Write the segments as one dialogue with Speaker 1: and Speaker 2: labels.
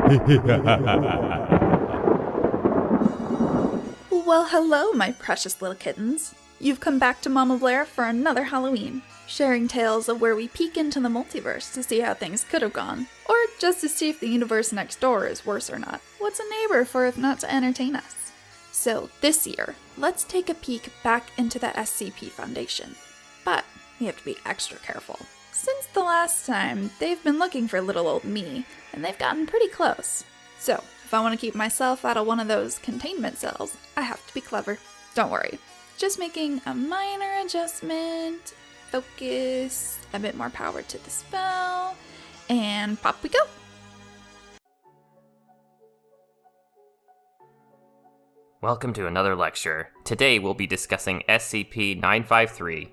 Speaker 1: Well, hello, my precious little kittens. You've come back to Mama Blair for another Halloween, sharing tales of where we peek into the multiverse to see how things could have gone, or just to see if the universe next door is worse or not. What's a neighbor for if not to entertain us? So this year, let's take a peek back into the SCP Foundation. But we have to be extra careful. Since the last time, they've been looking for little old me, and they've gotten pretty close. So, if I want to keep myself out of one of those containment cells, I have to be clever. Don't worry. Just making a minor adjustment, focus, a bit more power to the spell, and pop we go!
Speaker 2: Welcome to another lecture. Today we'll be discussing SCP-953.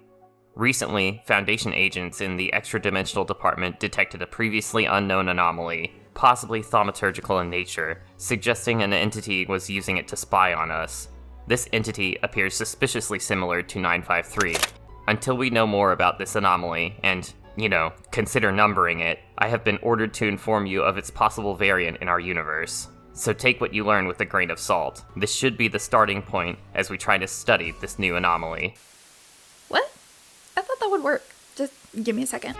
Speaker 2: Recently, Foundation agents in the Extra-Dimensional Department detected a previously unknown anomaly, possibly thaumaturgical in nature, suggesting an entity was using it to spy on us. This entity appears suspiciously similar to 953. Until we know more about this anomaly, and, consider numbering it, I have been ordered to inform you of its possible variant in our universe. So take what you learn with a grain of salt. This should be the starting point as we try to study this new anomaly.
Speaker 1: What? I thought that would work. Just give me a second.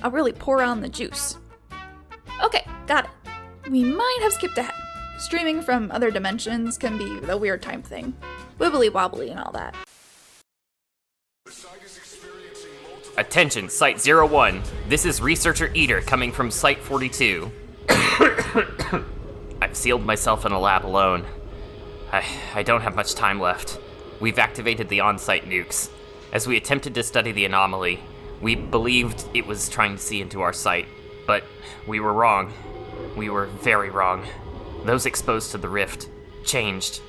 Speaker 1: I'll really pour on the juice. Okay, got it. We might have skipped ahead. Streaming from other dimensions can be a weird time thing. Wibbly wobbly and all that.
Speaker 2: Attention, Site-01. This is Researcher Eater coming from Site-42. I've sealed myself in a lab alone. I don't have much time left. We've activated the on-site nukes. As we attempted to study the anomaly, we believed it was trying to see into our site, but we were wrong. We were very wrong. Those exposed to the rift changed.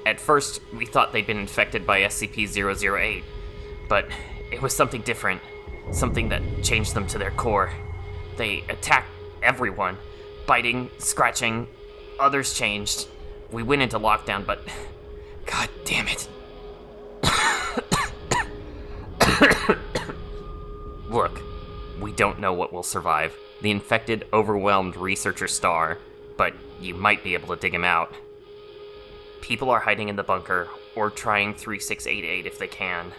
Speaker 2: At first, we thought they'd been infected by SCP-008, but it was something different, something that changed them to their core. They attacked everyone, biting, scratching. Others changed. We went into lockdown, but god damn it. Look, we don't know what will survive. The infected, overwhelmed researcher star, but you might be able to dig him out. People are hiding in the bunker, or trying 3688 if they can.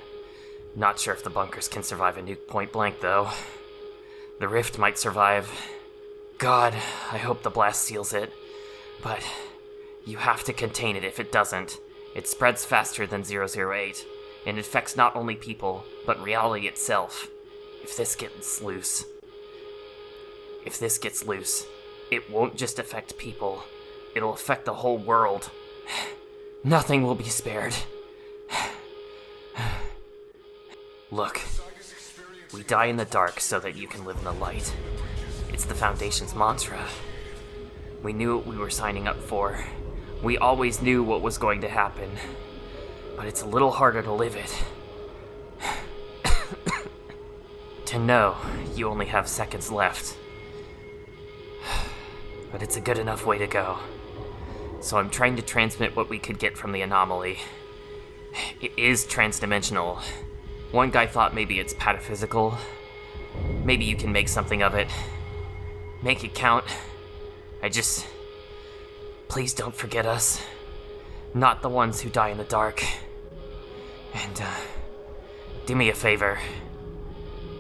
Speaker 2: Not sure if the bunkers can survive a nuke point blank, though. The rift might survive. God, I hope the blast seals it. But you have to contain it if it doesn't. It spreads faster than 008, and infects not only people, but reality itself. If this gets loose, it won't just affect people. It'll affect the whole world. Nothing will be spared. Look, we die in the dark so that you can live in the light. It's the Foundation's mantra. We knew what we were signing up for. We always knew what was going to happen. But it's a little harder to live it. To know you only have seconds left. But it's a good enough way to go. So I'm trying to transmit what we could get from the anomaly. It is transdimensional. One guy thought maybe it's pataphysical. Maybe you can make something of it. Make it count. Please don't forget us. Not the ones who die in the dark. And, do me a favor.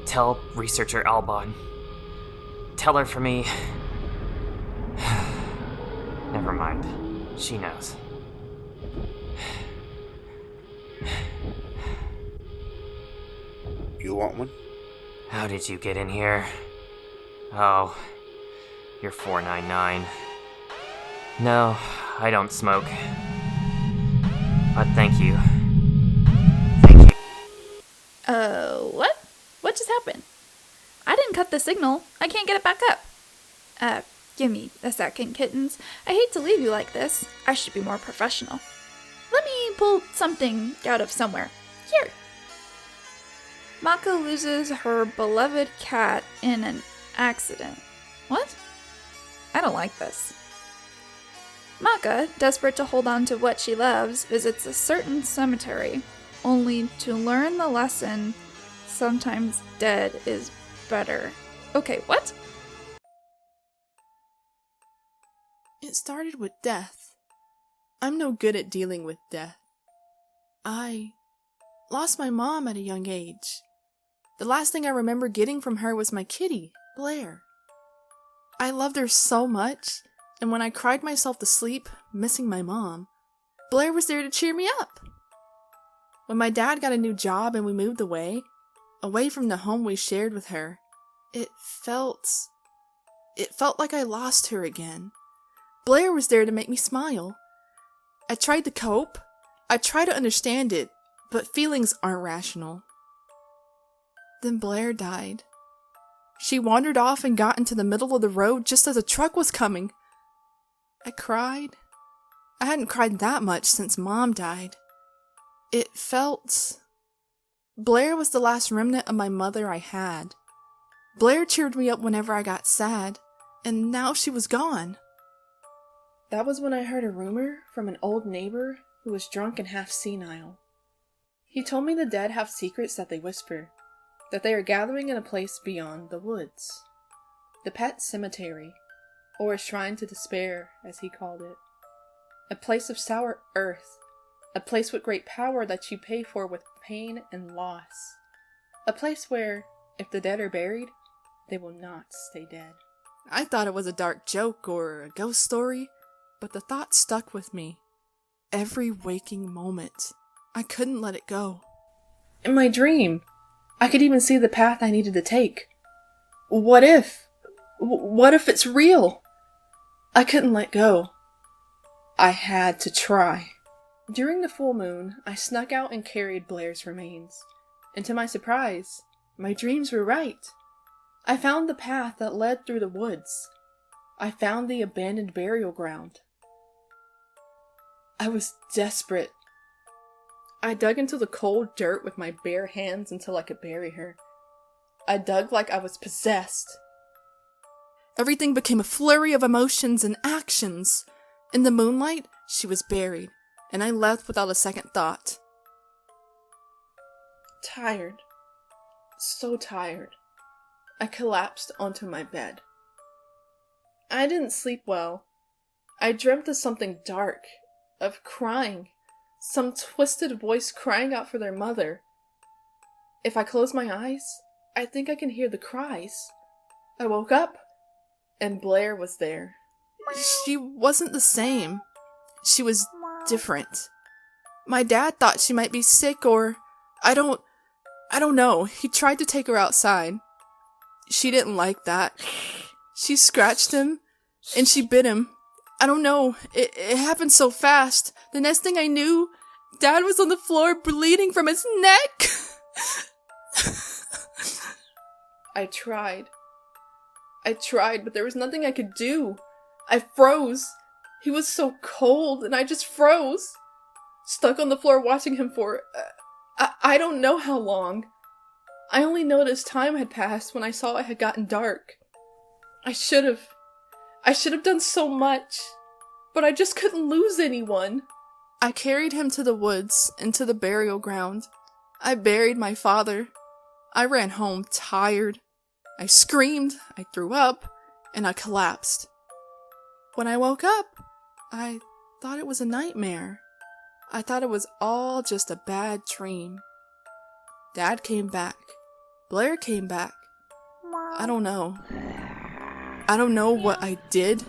Speaker 2: Tell Researcher Albon. Tell her for me. Never mind. She knows.
Speaker 3: You want one?
Speaker 2: How did you get in here? Oh, you're 499. No, I don't smoke. But thank you. Thank you.
Speaker 1: What? What just happened? I didn't cut the signal. I can't get it back up. Give me a second, kittens. I hate to leave you like this. I should be more professional. Let me pull something out of somewhere. Here. Mako loses her beloved cat in an accident. What? I don't like this. Maka, desperate to hold on to what she loves, visits a certain cemetery, only to learn the lesson, sometimes dead is better. Okay, what?
Speaker 3: It started with death. I'm no good at dealing with death. I lost my mom at a young age. The last thing I remember getting from her was my kitty, Blair. I loved her so much, and when I cried myself to sleep, missing my mom, Blair was there to cheer me up. When my dad got a new job and we moved away from the home we shared with her, it felt like I lost her again. Blair was there to make me smile. I tried to cope. I tried to understand it, but feelings aren't rational. Then Blair died. She wandered off and got into the middle of the road just as a truck was coming. I cried. I hadn't cried that much since Mom died. Blair was the last remnant of my mother I had. Blair cheered me up whenever I got sad, and now she was gone. That was when I heard a rumor from an old neighbor who was drunk and half senile. He told me the dead have secrets that they whisper, that they are gathering in a place beyond the woods. The pet cemetery, or a shrine to despair, as he called it. A place of sour earth, a place with great power that you pay for with pain and loss. A place where, if the dead are buried, they will not stay dead. I thought it was a dark joke or a ghost story, but the thought stuck with me. Every waking moment, I couldn't let it go. In my dream, I could even see the path I needed to take. What if it's real? I couldn't let go. I had to try. During the full moon, I snuck out and carried Blair's remains. And to my surprise, my dreams were right. I found the path that led through the woods. I found the abandoned burial ground. I was desperate. I dug into the cold dirt with my bare hands until I could bury her. I dug like I was possessed. Everything became a flurry of emotions and actions. In the moonlight, she was buried, and I left without a second thought. Tired. So tired. I collapsed onto my bed. I didn't sleep well. I dreamt of something dark, of crying, some twisted voice crying out for their mother. If I close my eyes, I think I can hear the cries. I woke up, and Blair was there. She wasn't the same. She was different. My dad thought she might be sick or... I don't know. He tried to take her outside. She didn't like that. She scratched him, and she bit him. I don't know. It happened so fast. The next thing I knew, Dad was on the floor bleeding from his neck. I tried, but there was nothing I could do. I froze. He was so cold, and I just froze. Stuck on the floor watching him for... I don't know how long. I only noticed time had passed when I saw it had gotten dark. I should have done so much, but I just couldn't lose anyone. I carried him to the woods and to the burial ground. I buried my father. I ran home tired. I screamed, I threw up, and I collapsed. When I woke up, I thought it was a nightmare. I thought it was all just a bad dream. Dad came back. Blair came back. I don't know. I don't know what I did,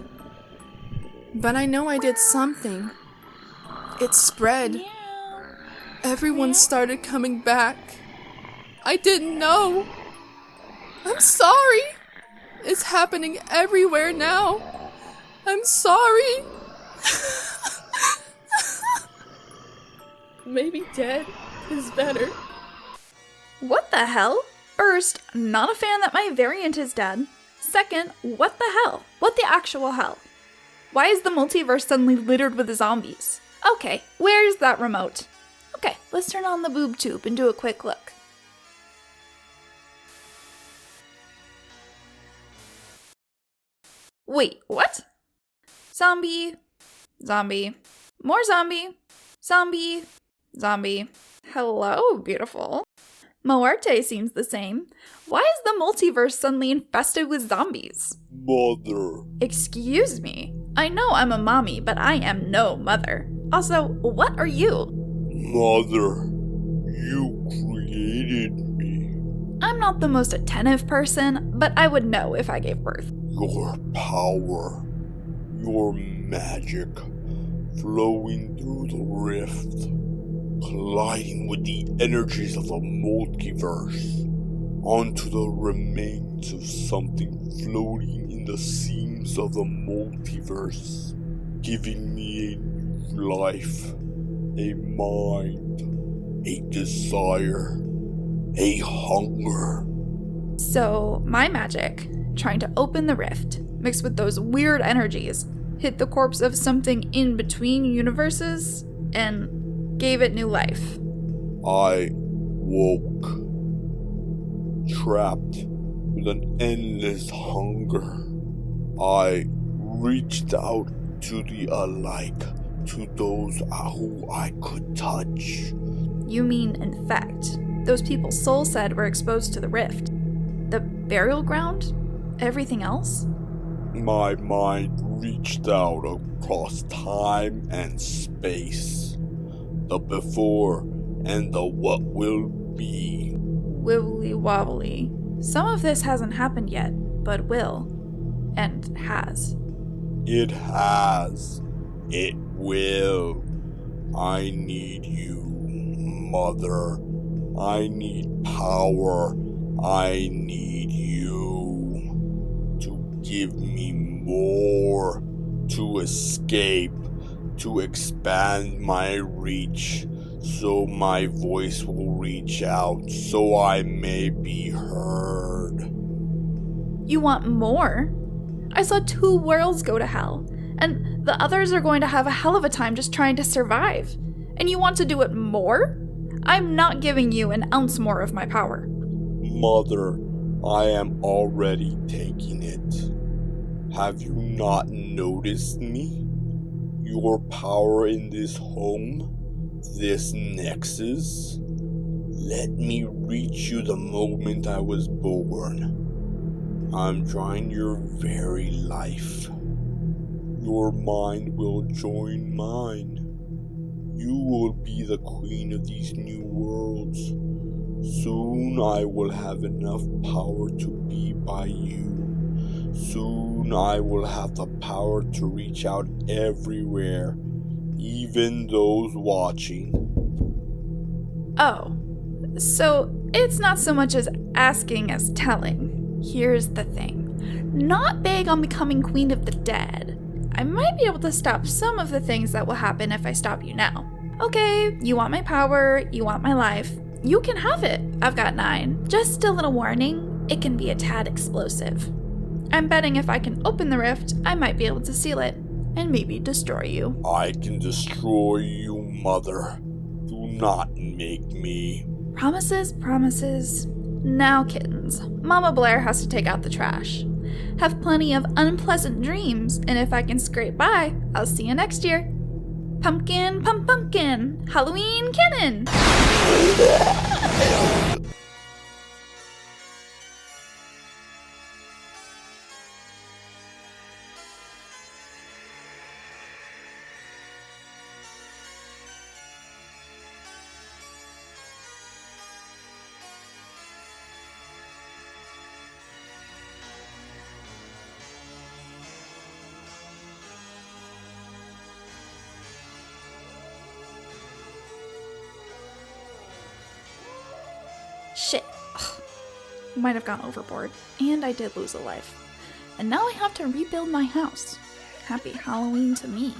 Speaker 3: but I know I did something. It spread. Everyone started coming back. I didn't know. I'm sorry. It's happening everywhere now. I'm sorry. Maybe dead is better.
Speaker 1: What the hell? First, not a fan that my variant is dead. Second, what the hell? What the actual hell? Why is the multiverse suddenly littered with zombies? Okay, where's that remote? Okay, let's turn on the boob tube and do a quick look. Wait, what? Zombie, zombie, more zombie, zombie, zombie. Hello, beautiful. Moarte seems the same. Why is the multiverse suddenly infested with zombies?
Speaker 4: Mother.
Speaker 1: Excuse me. I know I'm a mommy, but I am no mother. Also, what are you?
Speaker 4: Mother, you created me.
Speaker 1: I'm not the most attentive person, but I would know if I gave birth.
Speaker 4: Your power, your magic, flowing through the rift, colliding with the energies of the multiverse, onto the remains of something floating in the seams of the multiverse, giving me a new life, a mind, a desire, a hunger.
Speaker 1: So, my magic, trying to open the rift, mixed with those weird energies, hit the corpse of something in between universes, and gave it new life.
Speaker 4: I woke, trapped with an endless hunger. I reached out to the alike, to those who I could touch.
Speaker 1: You mean infect? Those people Soul said were exposed to the rift. The burial ground? Everything else?
Speaker 4: My mind reached out across time and space. The before and the what will be.
Speaker 1: Wibbly wobbly. Some of this hasn't happened yet, but will. And has.
Speaker 4: It has. It will. I need you, Mother. I need power. I need you to give me more, to escape, to expand my reach, so my voice will reach out, so I may be heard.
Speaker 1: You want more? I saw 2 worlds go to hell, and the others are going to have a hell of a time just trying to survive. And you want to do it more? I'm not giving you an ounce more of my power.
Speaker 4: Mother, I am already taking it. Have you not noticed me? Your power in this home, this nexus? Let me reach you the moment I was born. I'm drawing your very life. Your mind will join mine. You will be the queen of these new worlds. Soon I will have enough power to be by you. Soon I will have the power to reach out everywhere, even those watching.
Speaker 1: Oh, so it's not so much as asking as telling. Here's the thing. Not big on becoming queen of the dead. I might be able to stop some of the things that will happen if I stop you now. Okay, you want my power, you want my life. You can have it. I've got 9. Just a little warning, it can be a tad explosive. I'm betting if I can open the rift, I might be able to seal it, and maybe destroy you.
Speaker 4: I can destroy you, Mother. Do not make me.
Speaker 1: Promises, promises. Now, kittens, Mama Blair has to take out the trash. Have plenty of unpleasant dreams, and if I can scrape by, I'll see you next year. Pumpkin, pumpkin, Halloween cannon! Shit. Ugh. Might have gone overboard. And I did lose a life. And now I have to rebuild my house. Happy Halloween to me.